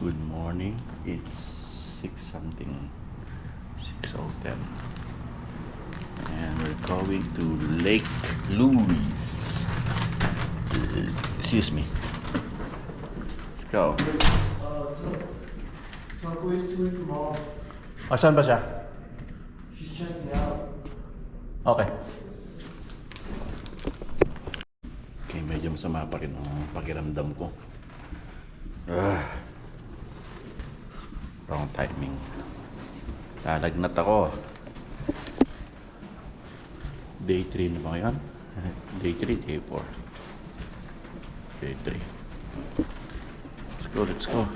Good morning. It's 6 something, 6:10, and we're going to Lake Louise. Excuse me. Let's go. Turquoise to it from all. Saan ba siya? She's checking out. Okay. Okay, medyo masama pa rin ang pakiramdam ko. Wrong timing. Lalagnat ako. Day 3 na ba ngayon? Day 3, day 4. Day 3. Let's go.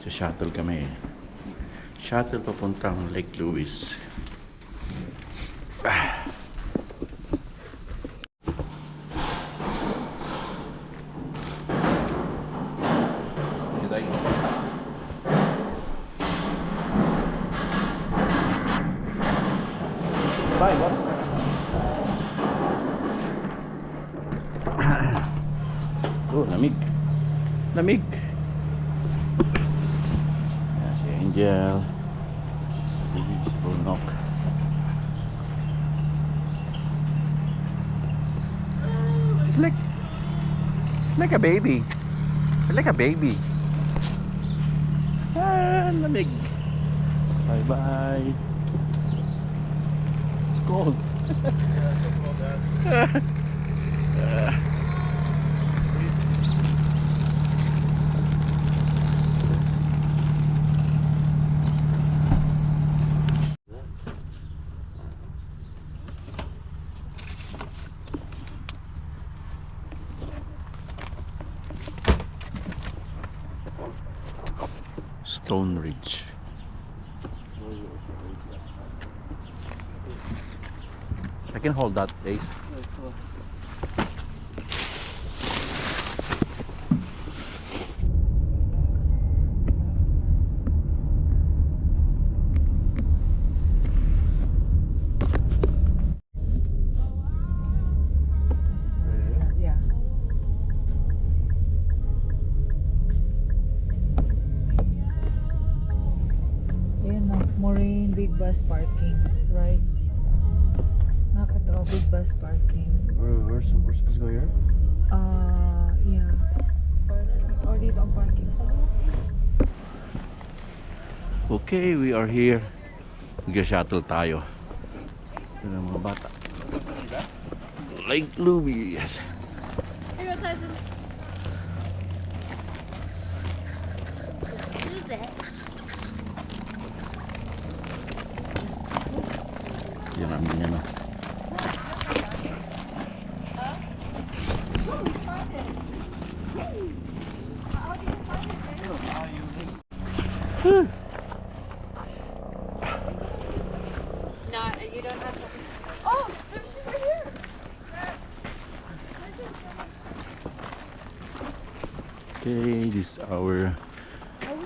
Sa shuttle kami. Shuttle papuntang Lake Louise. Bye, boss. Oh, lamig. Lamig. Ayan si Angel. Si Brunok. It's like a baby. It's like a baby. Lamig. Bye bye. Cold. Stone Ridge. I can hold that, Ace. Yeah. Ayan na, Maureen, big bus parking, right? Nakatawa, big bus parking. We're supposed to go here? Yeah. Or dito ang parking sa loob. Okay, we are here. Nag-shuttle tayo. Ito na mga bata. Lake Louise. Hey, what size is it? Who's it? Yan namin yan. No, you don't have to. Oh, there's shit right here. Okay, this is our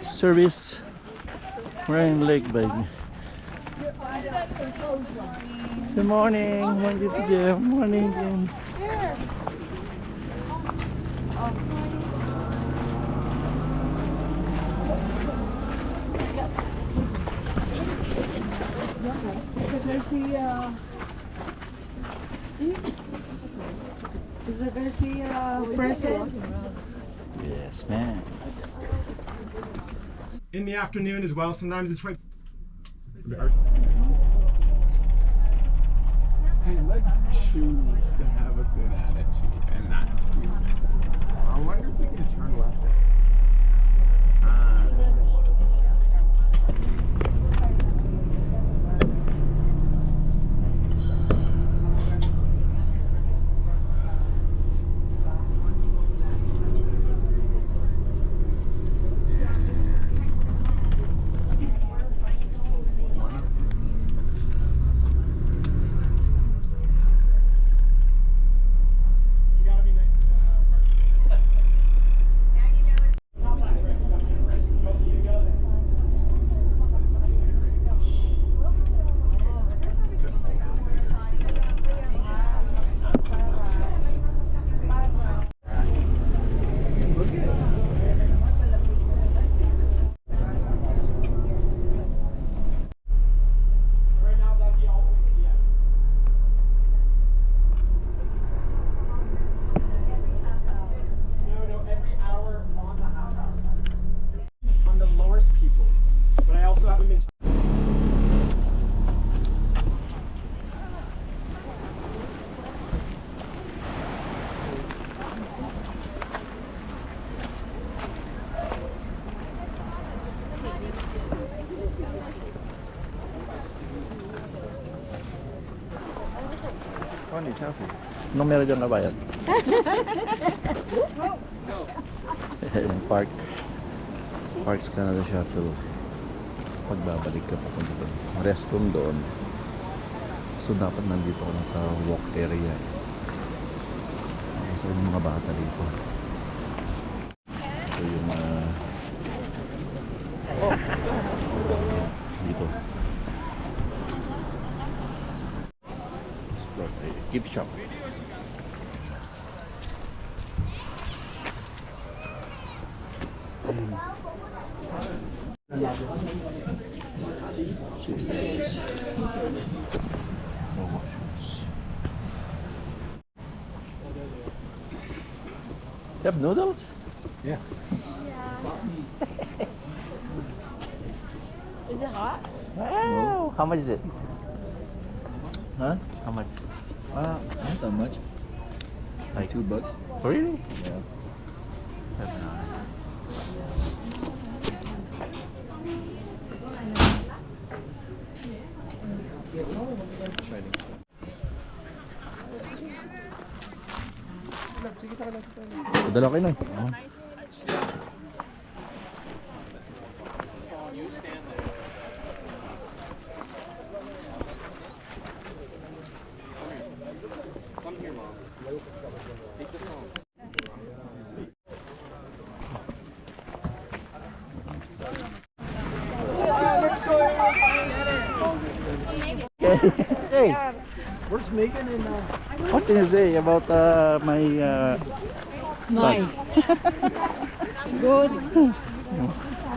service. We're in Lake by. Good morning. Morning, Jeff. Morning, Jim. Here. There's the, is it there's the, person? Yes, man. In the afternoon as well. Sometimes it's right. Hey, let's choose to have a good attitude and not speed. I wonder if we can turn left. Funny selfie. Anong meron dyan kabayan? Yung park. Parks Canada Shuttle. Pagbabalik ka papunta doon. Restroom doon. So dapat nandito ka na sa walk area. So yung mga bata dito. So yung dito. Explore. Gift shop. You have noodles? Yeah. Is it hot? Wow! How much is it? Huh? How much? Not that much. Like $2. Really? Yeah. That's nice. Dala kayo na. Oh. Hey, Where's Megan and what can you say about my Mine. bag? Good.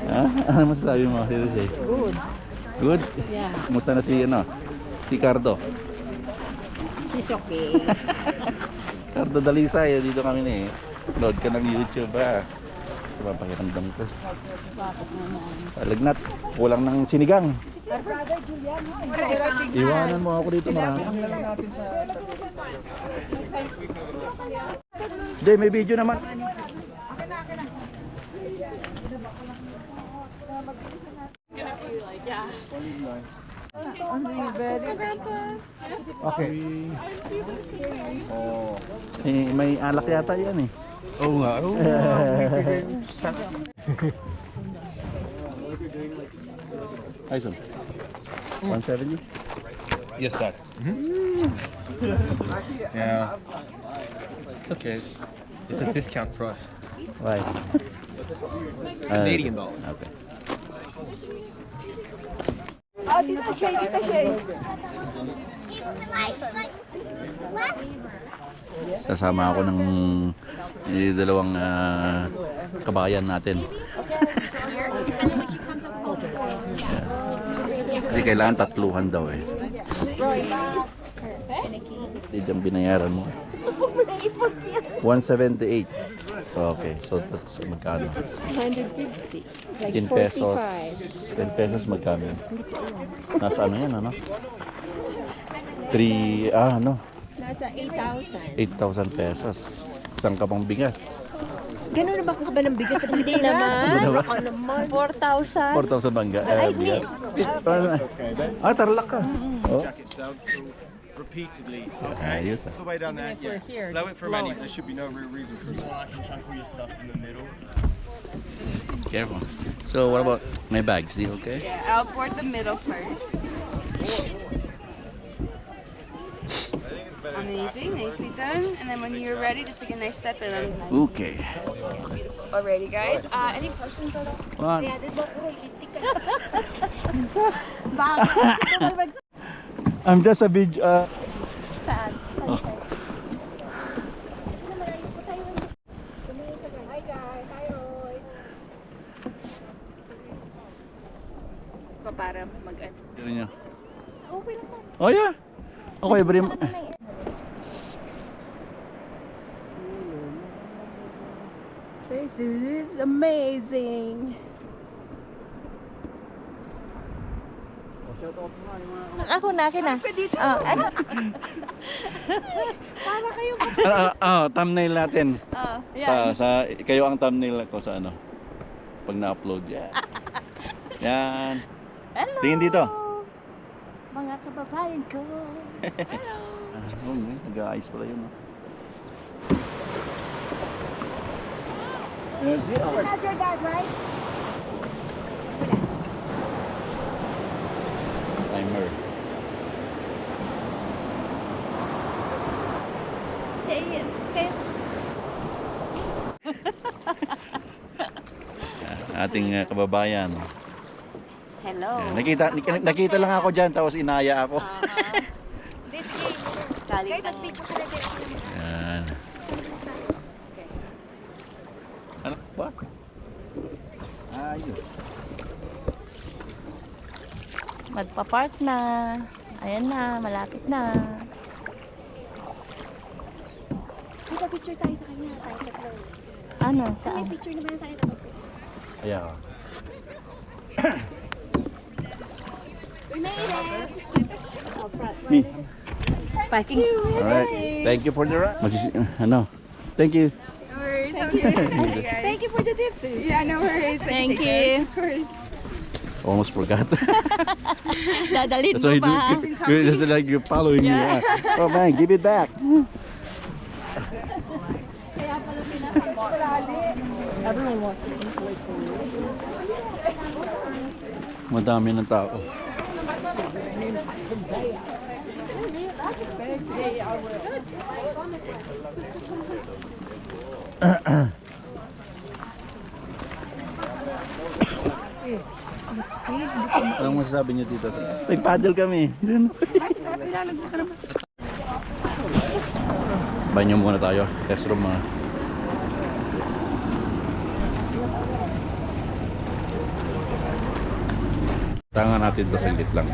Ha? Ano masasabi mo? Seriously? Good. Good? Yeah. Kumusta na si ano? Si Cardo? She's okay. Cardo Dalisay, dito kami na eh. Load ka ng YouTube ha. Sa papakiramdam ko. Lagnat. Kulang ng sinigang. Iwanan mo ako dito marami. Hindi, may video naman. Okay. Oh. Eh, may alak yata yan eh. Oh nga. Oh Ayun. 170? Yes, Dad. Yeah. It's okay. It's a discount for us. Right. Canadian dollars. Okay. Oh, Tita Shay, Tita Shay. Sasama ako ng dalawang kabayan natin. Kasi kailangan tatluhan daw eh. Hindi dyan binayaran mo. 178. Okay, so that's magkano? 150. Like In pesos. In pesos magkano? Nasa ano yan, ano? 3, ano? Nasa 8,000. 8,000 pesos. Isang kapang bigas. Gano'n na ba ka ba ng bigas? Hindi naman. Ano ba? Baka naman. 4,000. 4,000 bangga. Ay, Bigas. Tarlac ka. Oh. Jackets down through repeatedly. Ayos ah. All the way down there. For here, Blow it from any. lower. There should be no real reason for it. I can chuck all your stuff in the middle. Careful. So what about my bags? You okay? Yeah, I'll board the middle first. Amazing, nicely done. And then when you're ready, just take a nice step in. Okay. Alrighty, guys. Any questions at all? One. I'm just a bit Para mag-ano. Okay lang. Oh yeah. Okay, bring. This is amazing. Ako na, akin na. Ano? Para kayo Thumbnail natin. yan. Kayo ang thumbnail ko sa ano. Pag na-upload yan. Yan. Hello. Tingin dito. Mga kababayan ko. Hello. Oo, nag-aayos pala yun. That's your dad, right? Timer. Say it. Okay. Ating kababayan. Hello. Nakita lang ako dyan, tapos inaya ako. This game. Guys, nagtipo sila din. Yan. Ano ba? Ayun. Magpa-park na. Ayan na, malapit na. Kita picture tayo sa kanya. Tayo tatlo. Ano? May Saan? picture naman tayo tatlo. Ayan. Me. Parking. Alright. Thank you for the ride. Ano? Thank you. Thank you for the tip too. Yeah, no worries. Thank you. Of course. Almost forgot. Dadalhin That's mo why pa. you're just like you're following me. Oh man, give it back. Everyone wants to eat like Madami ng tao. Anong masasabi niyo dito sa nag-paddle kami? Banyo muna tayo. Test room mga. Tangan natin to saglit lang.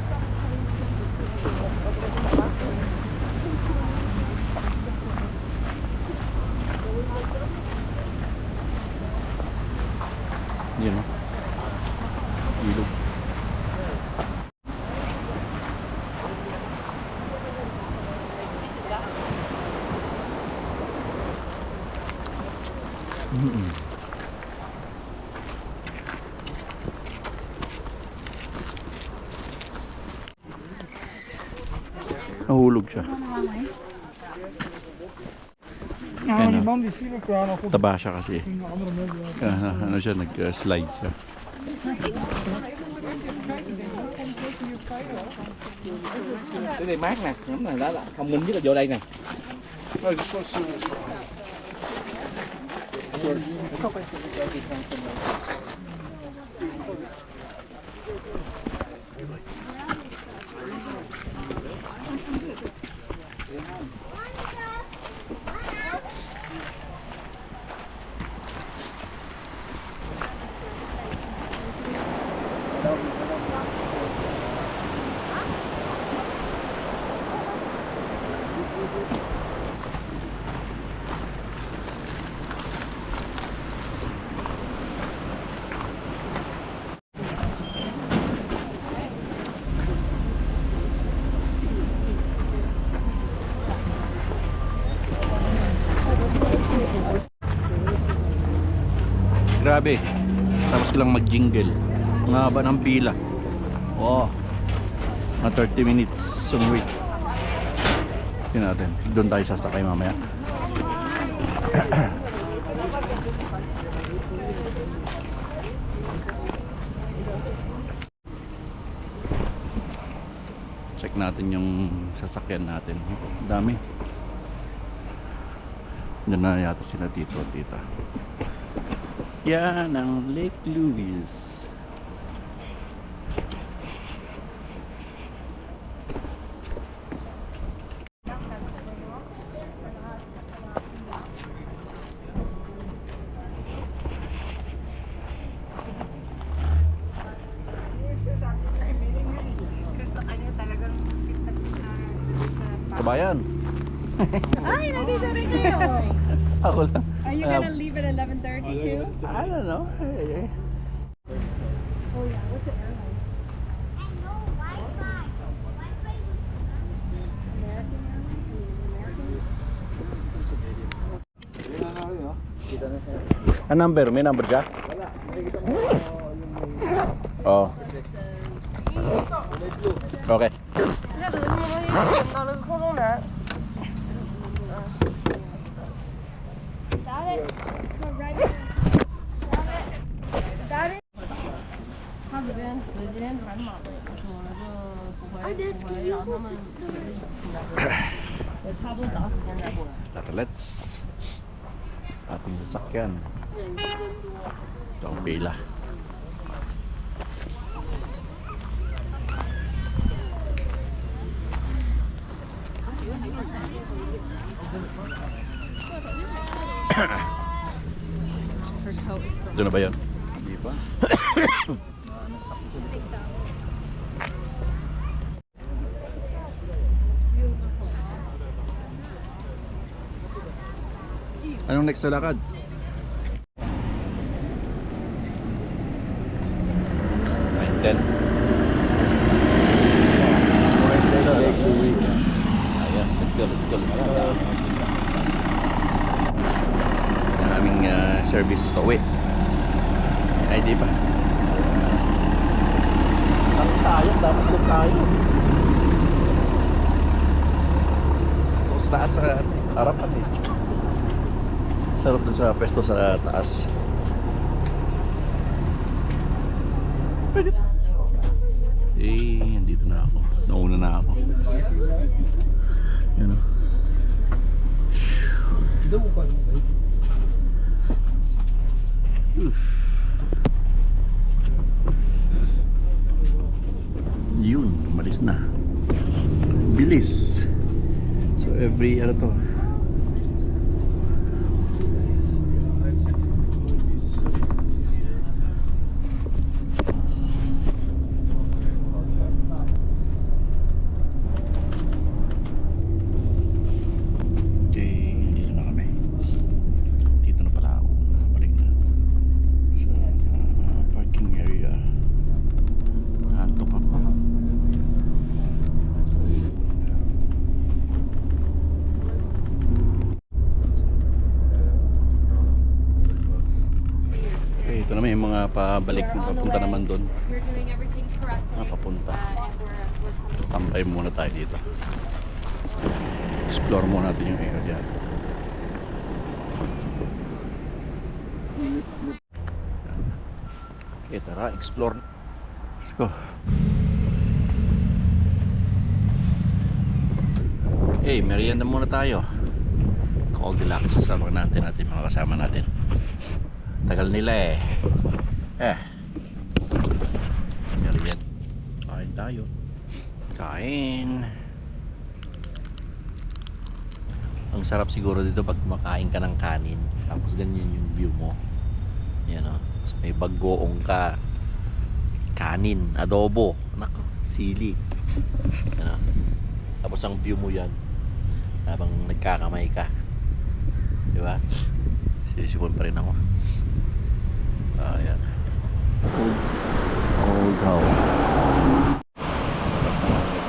Yun o. Ilog. Nahulog siya. Ano? Taba siya kasi. Ano siya, nag-slide siya. Cái này mát nè, nhóm này đó là thông minh nhất là vô đây nè. Grabe. Tapos ko lang mag-jingle. Ang haba ng pila. Oh. Mga 30 minutes on wait. Tingnan natin. Doon tayo sasakay mamaya. Check natin yung sasakyan natin. Dami. Diyan na yata sila tito at tita. Yan ang Lake Louise. Kabayan. Ay, nandito rin kayo. Ako lang. Are you gonna leave at 11:30 too? I don't know. Oh yeah, what's the airline? Ang number? May number ka? Oh. Okay. Tara, let's. Ating sasakyan. Ito ang pila. Doon na ba yan? Hindi pa. Anong next na lakad? Ten. Lake Louise. Yes, let's go. Ang aming service pauwi. Ay, di pa. Ang sayang, dapat doon tayo. Sa taas sa harapan eh. Sarap dun sa pesto sa taas. Eh, nandito na ako. Nauna na ako. Yan o. Yun, malis na. Bilis. So every ano to, ito na may mga pabalik na papunta naman doon. We're doing everything correctly. Papunta. And we're coming. Tambay muna tayo dito. Explore muna natin yung area. Okay, tara, explore. Let's go. Okay, merienda muna tayo. Goldilocks, sabang natin mga kasama natin. Tagal nila eh. Merienda. Kain tayo. Kain. Ang sarap siguro dito pag kumakain ka ng kanin. Tapos ganyan yung view mo. Yan o. Tapos may bagoong ka. Kanin, adobo. Nako, sili. Yan o. Tapos ang view mo yan. Habang nagkakamay ka. Diba? Sinisipon pa rin ako. Ayan. Old house. Basta naman ito.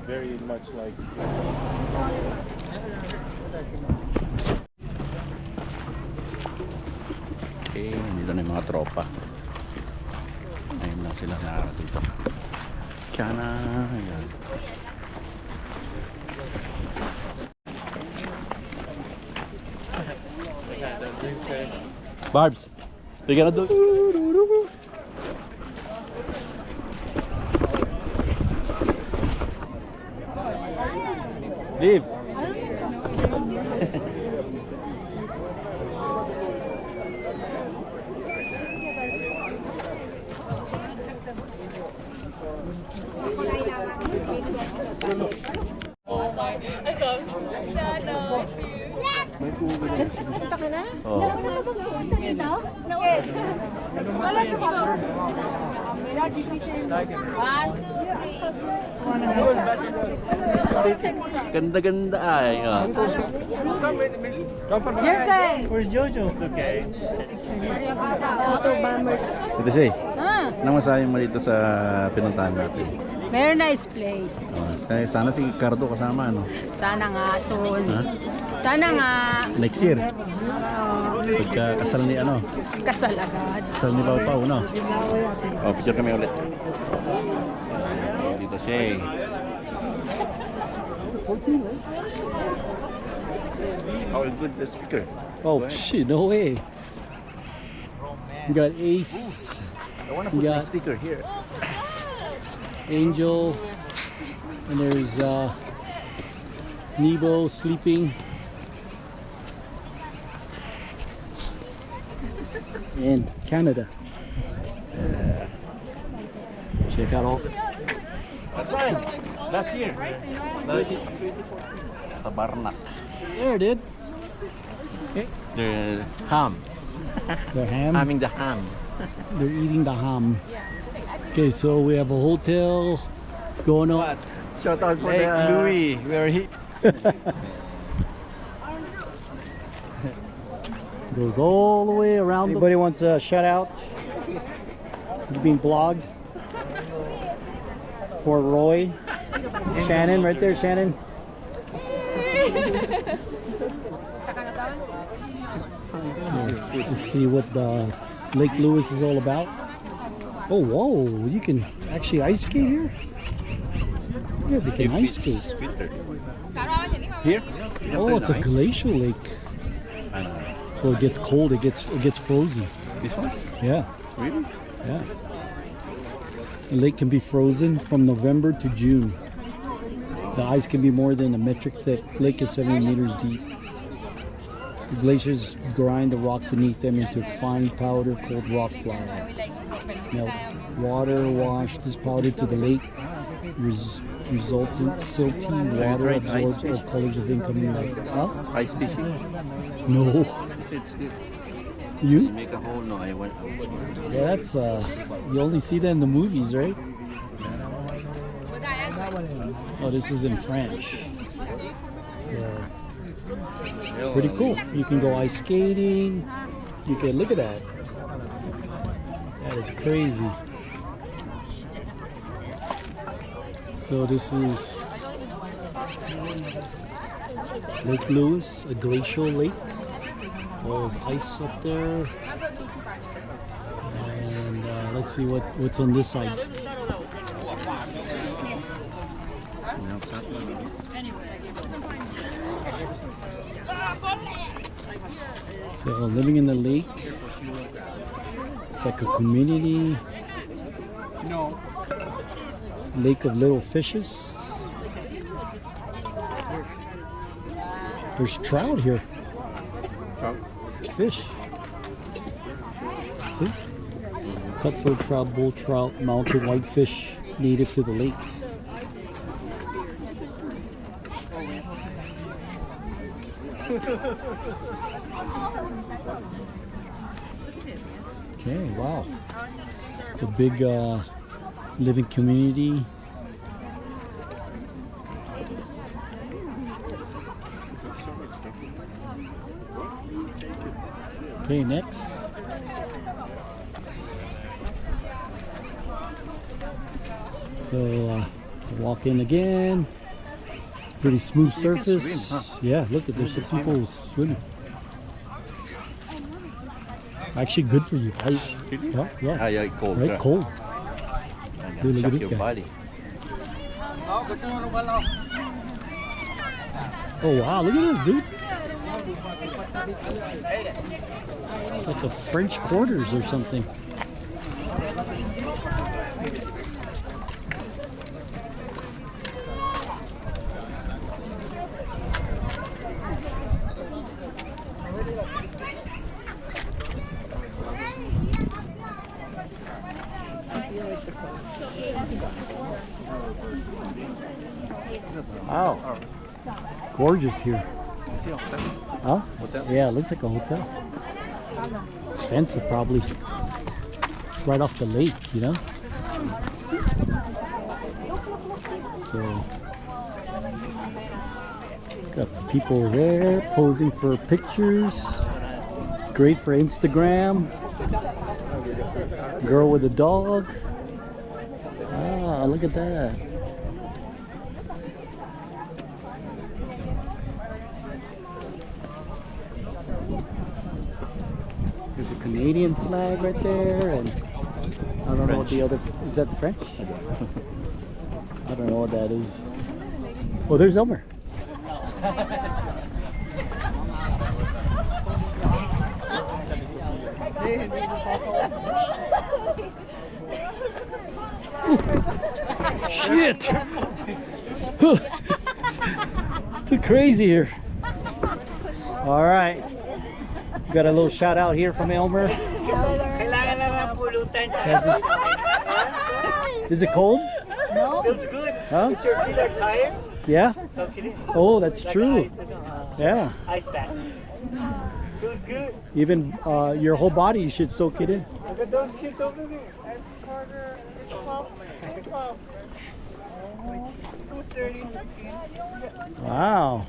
Very much like Okay, nandito na yung mga tropa. Ayun lang sila nakarating dito. Kana, ayan. Barbs, tingnan na doon. Leave. Punta ka na? Oh. Ganda-ganda ay. Jensen! Where's Jojo? Okay. Ito siya eh. Anong masabi mo dito sa pinuntahan natin? Very nice place. Sana si Cardo kasama, ano? Sana nga soon. Ha? Sana nga Next year. Pagka kasal ni ano? Kasal agad. Kasal ni Pau Pau, no? Oh, picture kami ulit. Dito siya eh. How good the speaker? Oh shit, no way. You got Ace, I want to put Yeah. my sticker here. Angel, and there's Nebo sleeping. In Canada. Check out all. That's fine. Last year. Tabarnak. There, dude. The ham. The ham. Hamming the ham. They're eating the ham. Okay, so we have a hotel going on. Shout out for Lake Louise. Where he? Goes all the way around. Anybody wants a shout out? You're being blogged. For Roy. Shannon, right there, Shannon. Let's see what the Lake Louise is all about. Oh, whoa! You can actually ice skate here. Yeah, they can ice skate. Here? Oh, it's a glacial lake. So it gets cold. It gets frozen. This one? Yeah, Really? yeah. The lake can be frozen from November to June. The ice can be more than a metric thick. Lake is 70 meters deep. The glaciers grind the rock beneath them into fine powder called rock flour. Now, water washed this powder to the lake. Resultant silty water tried ice absorbs all fish? colors of incoming light. Huh? Ice fishing? No. It's good. You? You make a hole? No, I went. Yeah, that's you only see that in the movies, right? Oh, this is in French. So pretty cool. You can go ice skating. You can look at that. That is crazy. So this is Lake Louise, a glacial lake. All this ice up there. And let's see what's on this side. So living in the lake. It's like a community. Lake of little fishes. There's trout here. Fish. See? Cutthroat trout, bull trout, mountain whitefish native to the lake. Okay, wow. It's a big living community. Okay, next. So walk in again. It's pretty smooth surface. swim, huh? Yeah, look at there's some people swimming. It's actually good for you. Yeah, yeah. Yeah, cold. Right, cold. Dude, look at this your guy. body. Oh wow, look at this, dude. It's like a French Quarters or something. Wow. Gorgeous here. Huh? Yeah, it looks like a hotel. Expensive, probably. It's right off the lake, you know? So, got people there posing for pictures. Great for Instagram. Girl with a dog. Ah, look at that. There's a Canadian flag right there, and I don't know what the other. Is that the French? I don't know what that is. Oh, there's Elmer. Shit! It's too crazy here. All right, we got a little shout out here from Elmer. Is it cold? No. Feels good. Huh? If your feet are tired, Yeah. soak it in. Oh, that's Like true. Ice, Yeah. ice bath. Feels good. Even your whole body, you should soak it in. Look at those kids over there. It's quarter, it's 12, 12. 2:30, 13. Wow.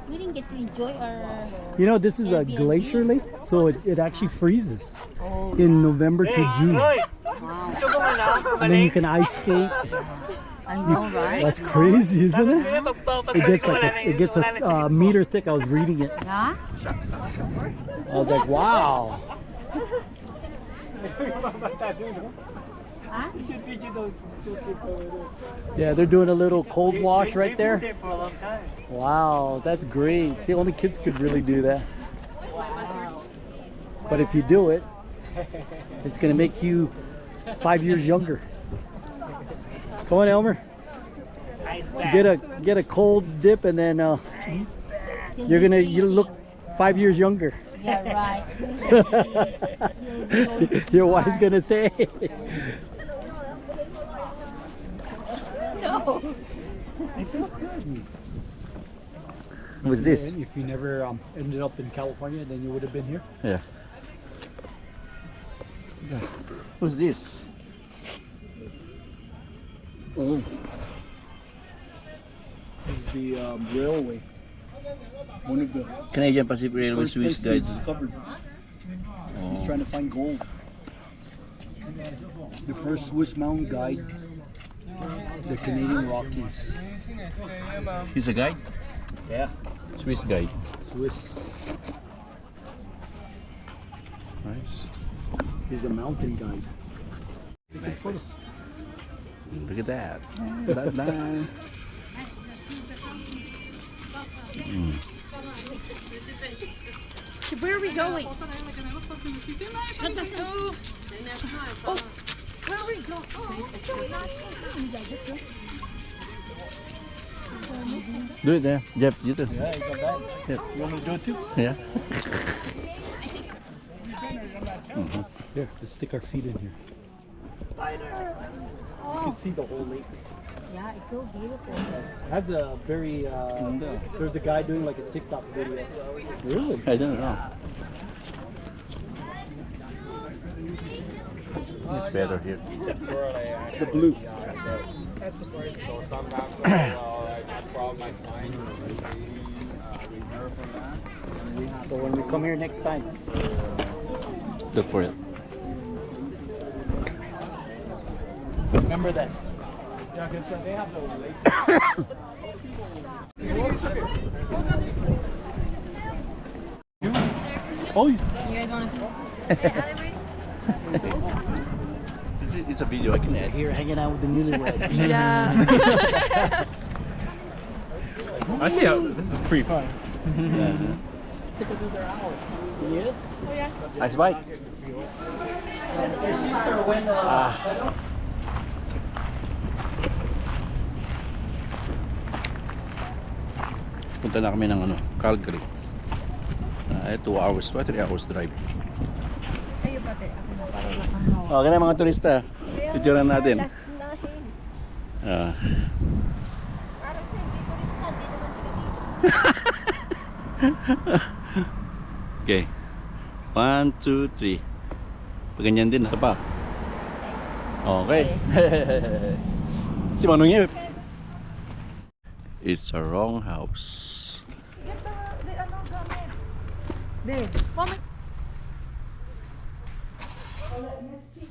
We didn't get to enjoy our. You know, this is a glacier lake, so it actually freezes in November to June. Roy, Wow. gusto mo na? And then you can ice skate. I know, right? That's crazy, isn't it? Pag It gets a meter thick. I was reading it. Yeah? I was like, wow. Huh? You should video those two kids over there. Yeah, they're doing a little cold wash right They've been there. for a long time. Wow, that's great. See, only kids could really do that. But if you do it, it's gonna make you 5 years younger. Come on, Elmer. Ice bath. Get a cold dip, and then you look 5 years younger. Yeah, right. Your wife's gonna say. No. It feels good. What's this? If you never ended up in California, then you would have been here. Yeah. What's this? Oh. It's the railway. One of the Canadian Pacific Railway first Swiss places they guides. discovered. He's Oh. trying to find gold. The first Swiss mountain guide, the Canadian Rockies. He's a guide? Yeah, Swiss guide. Swiss. Nice. He's a mountain guide. Look at that. Bye-bye. Where are we going? Oh, where are we going? Do it there. Jeff, you too. Yeah, you got that. Yeah. You want me to do it too? Yeah. Here, let's stick our feet in here. You can see the whole lake. Yeah, it's so beautiful. That's a very, there's a guy doing like a TikTok video. Really? I don't know. It's better here. The blue. So sometimes I crawl my sign reserve from that. So when we come here next time, Look for it. remember that. Yeah, because they have the lake. Oh, You guys want to It's a video I can add. here hanging out with the newlyweds. Yeah. I see how this is pretty fun. Yeah. Ice bike. Your sister went. Punta na kami ng Calgary. 2 hours pa, 3 hours drive. Sa'yo ba, te? Ako na para nakahawa. Okay na mga turista. Picturean natin. Ah. Okay. 1, 2, 3. Paganyan din, isa pa. Okay. Si Manong Yep. It's a wrong house.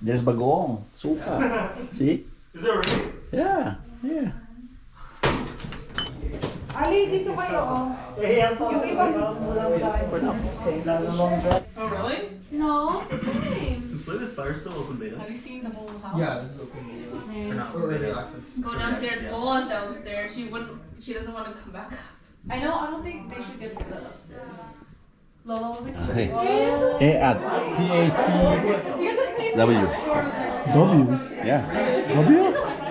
There's bagoong. Suka. See? Is that right? Yeah. Yeah. Ali, dito kayo. Yung ibang... No, it's the same. The Slid is Fire still open beta? Have you seen the whole house? Yeah, this is open. It's the same. Or not open beta access? Go downstairs. Lola's downstairs. She doesn't want to come back up. I know. I don't think they should get the upstairs. Lola was like, Okay. A at PAC W. W. Yeah, W?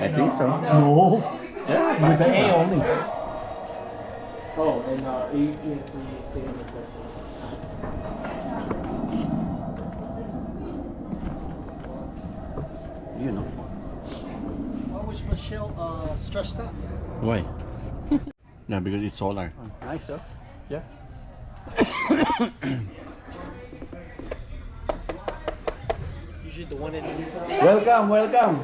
I think so. No. Yeah, With the A only. Oh, and AT&T stadium access. You know. Why was Michelle stressed out? Why? Yeah, because it's solar. Nice, huh? Yeah. Usually the one in Welcome, welcome.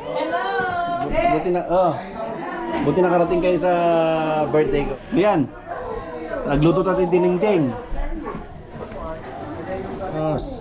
Hello! Buti nakarating kayo sa birthday ko. Lian, nagluto tayo dinding. Yes.